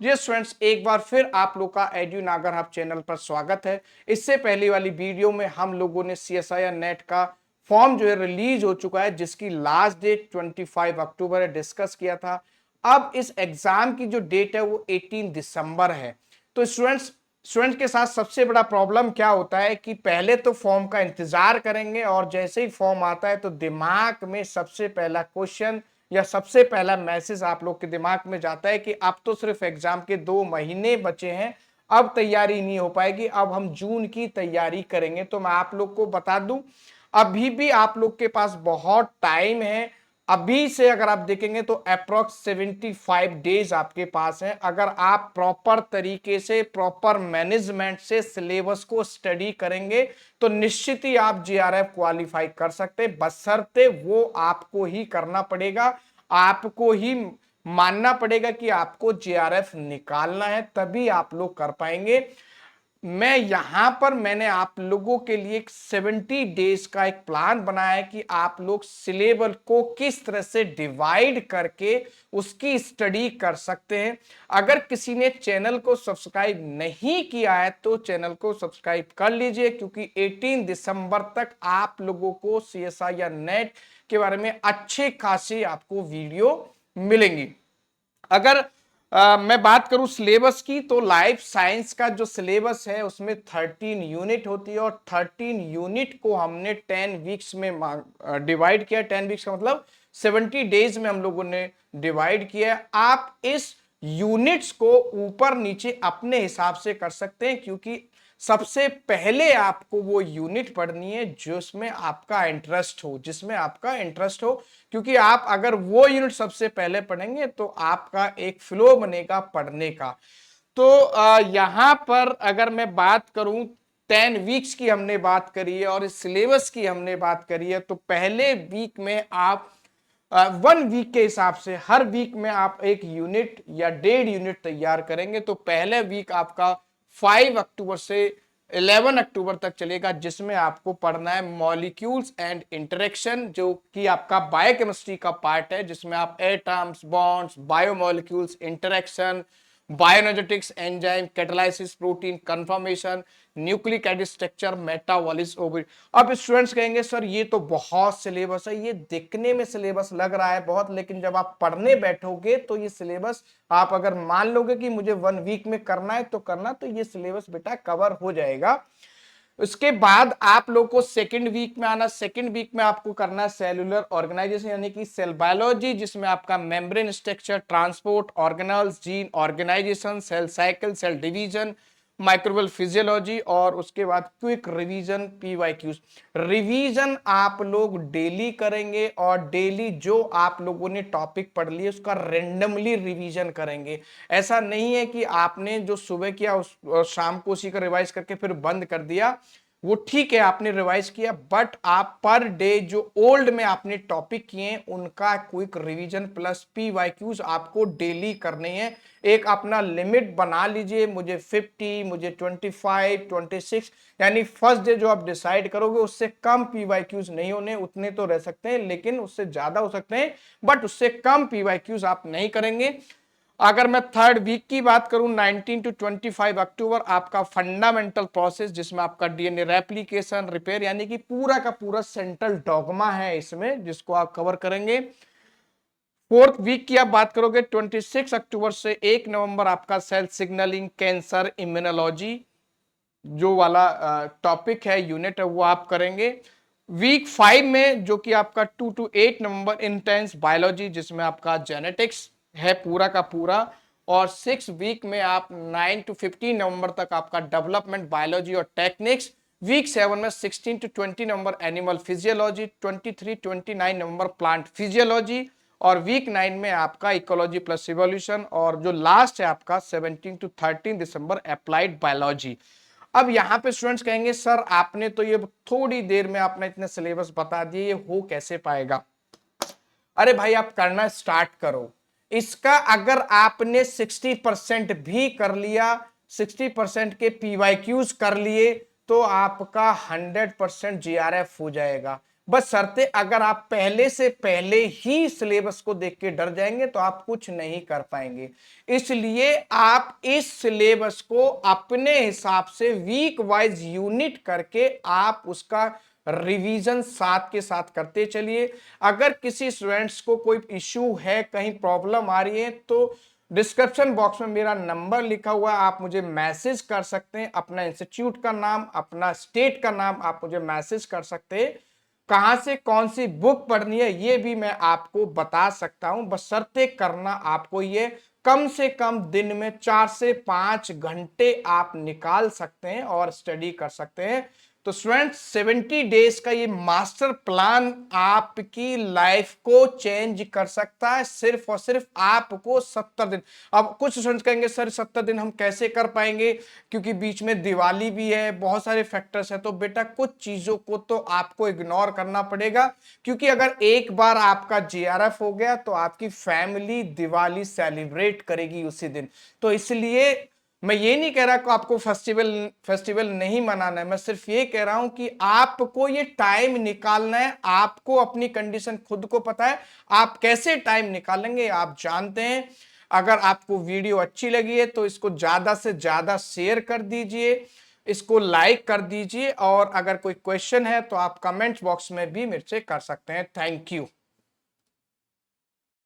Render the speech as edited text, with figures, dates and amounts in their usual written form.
जी students, एक बार फिर आप लोग का एड्यू नागर हब चैनल पर स्वागत है। इससे पहले वाली वीडियो में हम लोगों ने CSIR नेट का फॉर्म जो है रिलीज हो चुका है, जिसकी लास्ट डेट 25 अक्टूबर है, डिस्कस किया था। अब इस एग्जाम की जो डेट है वो 18 दिसंबर है। तो स्टूडेंट्स के साथ सबसे बड़ा प्रॉब्लम क्या होता है कि पहले तो फॉर्म का इंतजार करेंगे और जैसे ही फॉर्म आता है तो दिमाग में सबसे पहला क्वेश्चन या सबसे पहला मैसेज आप लोग के दिमाग में जाता है कि अब तो सिर्फ एग्जाम के 2 महीने बचे हैं, अब तैयारी नहीं हो पाएगी, अब हम जून की तैयारी करेंगे। तो मैं आप लोग को बता दूं, अभी भी आप लोग के पास बहुत टाइम है। अभी से अगर आप देखेंगे तो अप्रोक्स 75 डेज आपके पास है। अगर आप प्रॉपर तरीके से, प्रॉपर मैनेजमेंट से सिलेबस को स्टडी करेंगे तो निश्चित ही आप JRF क्वालिफाई कर सकते, बशर्ते वो आपको ही करना पड़ेगा, आपको ही मानना पड़ेगा कि आपको JRF निकालना है, तभी आप लोग कर पाएंगे। मैं यहां पर मैंने आप लोगों के लिए एक 70 डेज का एक प्लान बनाया है कि आप लोग सिलेबस को किस तरह से डिवाइड करके उसकी स्टडी कर सकते हैं। अगर किसी ने चैनल को सब्सक्राइब नहीं किया है तो चैनल को सब्सक्राइब कर लीजिए, क्योंकि 18 दिसंबर तक आप लोगों को CSIR नेट के बारे में अच्छे खासी आपको वीडियो मिलेंगी। अगर मैं बात करूं सिलेबस की, तो लाइफ साइंस का जो सिलेबस है उसमें 13 यूनिट होती है और 13 यूनिट को हमने 10 वीक्स में डिवाइड किया। 10 वीक्स का मतलब 70 डेज में हम लोगों ने डिवाइड किया है। आप इस यूनिट्स को ऊपर नीचे अपने हिसाब से कर सकते हैं, क्योंकि सबसे पहले आपको वो यूनिट पढ़नी है जिसमें आपका इंटरेस्ट हो, जिसमें आपका इंटरेस्ट हो, क्योंकि आप अगर वो यूनिट सबसे पहले पढ़ेंगे तो आपका एक फ्लो बनेगा पढ़ने का। तो यहां पर अगर मैं बात करूं, 10 वीक्स की हमने बात करी है और इस सिलेबस की हमने बात करी है, तो पहले वीक में आप 1 वीक के हिसाब से हर वीक में आप एक यूनिट या 1.5 यूनिट तैयार करेंगे। तो पहले वीक आपका 5 अक्टूबर से 11 अक्टूबर तक चलेगा, जिसमें आपको पढ़ना है मॉलिक्यूल्स एंड इंटरेक्शन, जो कि आपका बायोकेमिस्ट्री का पार्ट है, जिसमें आप atoms, bonds, biomolecules, interaction, bioenergetics, enzyme, catalysis, protein conformation, nucleic acid structure, metabolism. अब स्टूडेंट्स कहेंगे सर ये तो बहुत सिलेबस है, ये दिखने में सिलेबस लग रहा है बहुत, लेकिन जब आप पढ़ने बैठोगे तो ये सिलेबस, आप अगर मान लोगे कि मुझे 1 वीक में करना है तो करना, तो ये सिलेबस बेटा कवर हो जाएगा। उसके बाद आप लोग को सेकंड वीक में आना। सेकंड वीक में आपको करना सेलुलर ऑर्गेनाइजेशन यानी कि सेल बायोलॉजी, जिसमें आपका membrane structure, transport, organelles, gene organisation, cell cycle, cell division, microbial physiology, और उसके बाद क्विक रिवीजन, PYQs। रिवीजन आप लोग डेली करेंगे और डेली जो आप लोगों ने टॉपिक पढ़ लिए उसका रेंडमली रिवीजन करेंगे। ऐसा नहीं है कि आपने जो सुबह किया उस शाम को उसी का रिवाइज करके फिर बंद कर दिया। वो ठीक है, आपने रिवाइज किया, बट आप पर डे जो ओल्ड में आपने टॉपिक किए उनका क्विक रिवीजन प्लस PYQs आपको डेली करने हैं। एक अपना लिमिट बना लीजिए, मुझे 50, मुझे 25, 26, यानी फर्स्ट डे जो आप डिसाइड करोगे उससे कम PYQs नहीं होने, उतने तो रह सकते हैं, लेकिन उससे ज्यादा हो सकते हैं, बट उससे कम PYQs आप नहीं करेंगे। अगर मैं थर्ड वीक की बात करूं, 19 टू 25 अक्टूबर आपका फंडामेंटल प्रोसेस, जिसमें आपका DNA रेप्लिकेशन, रिपेयर, यानी कि पूरा का पूरा सेंट्रल डॉगमा है इसमें, जिसको आप कवर करेंगे। फोर्थ वीक की आप बात करोगे 26 अक्टूबर से 1 नवंबर आपका सेल सिग्नलिंग, कैंसर, इम्यूनोलॉजी जो वाला टॉपिक है, यूनिट है, वो आप करेंगे। वीक 5 में जो कि आपका 2 टू 8 नवंबर इंटेंस बायोलॉजी, जिसमें आपका जेनेटिक्स है पूरा का पूरा। और 6 वीक में आप 9 टू 15 नवंबर तक आपका डेवलपमेंट बायोलॉजी और टेक्निक्स। वीक 7 में 16 टू 20 नवंबर एनिमल फिजियोलॉजी, 23-29 नवंबर प्लांट फिजियोलॉजी, और वीक 9 में आपका इकोलॉजी प्लस इवोल्यूशन, और जो लास्ट है आपका 17 टू 13 दिसंबर अप्लाइड बायोलॉजी। अब यहां पे स्टूडेंट्स कहेंगे सर आपने तो ये थोड़ी देर में आपने इतने सिलेबस बता दिए, ये हो कैसे पाएगा? अरे भाई आप करना स्टार्ट करो। इसका अगर आपने 60% भी कर लिया, 60% के PYQs कर लिए, तो आपका 100% JRF हो जाएगा। बस शर्ते अगर आप पहले से पहले ही सिलेबस को देख के डर जाएंगे तो आप कुछ नहीं कर पाएंगे। इसलिए आप इस सिलेबस को अपने हिसाब से वीक वाइज यूनिट करके आप उसका रिवीजन साथ के साथ करते चलिए। अगर किसी स्टूडेंट्स को कोई इश्यू है, कहीं प्रॉब्लम आ रही है, तो डिस्क्रिप्शन बॉक्स में मेरा नंबर लिखा हुआ है, आप मुझे मैसेज कर सकते हैं। अपना इंस्टीट्यूट का नाम, अपना स्टेट का नाम आप मुझे मैसेज कर सकते हैं। कहां से कौन सी बुक पढ़नी है ये भी मैं आपको बता सकता हूं। बशर्ते करना आपको ये कम से कम दिन में 4 से 5 घंटे आप निकाल सकते हैं और स्टडी कर सकते हैं। तो स्टूडेंट्स 70 डेज का ये मास्टर प्लान आपकी लाइफ को चेंज कर सकता है। सिर्फ और सिर्फ आपको 70 दिन। अब कुछ स्टूडेंट्स कहेंगे सर 70 दिन हम कैसे कर पाएंगे, क्योंकि बीच में दिवाली भी है, बहुत सारे फैक्टर्स है। तो बेटा कुछ चीजों को तो आपको इग्नोर करना पड़ेगा, क्योंकि अगर एक बार आपका जेआरएफ हो गया तो आपकी फैमिली दिवाली सेलिब्रेट करेगी उसी दिन। तो इसलिए मैं ये नहीं कह रहा कि आपको फेस्टिवल नहीं मनाना है, मैं सिर्फ ये कह रहा हूं कि आपको ये टाइम निकालना है। आपको अपनी कंडीशन खुद को पता है, आप कैसे टाइम निकालेंगे आप जानते हैं। अगर आपको वीडियो अच्छी लगी है तो इसको ज्यादा से ज्यादा शेयर कर दीजिए, इसको लाइक कर दीजिए, और अगर कोई क्वेश्चन है तो आप कमेंट बॉक्स में भी मेरे से कर सकते हैं। Thank you.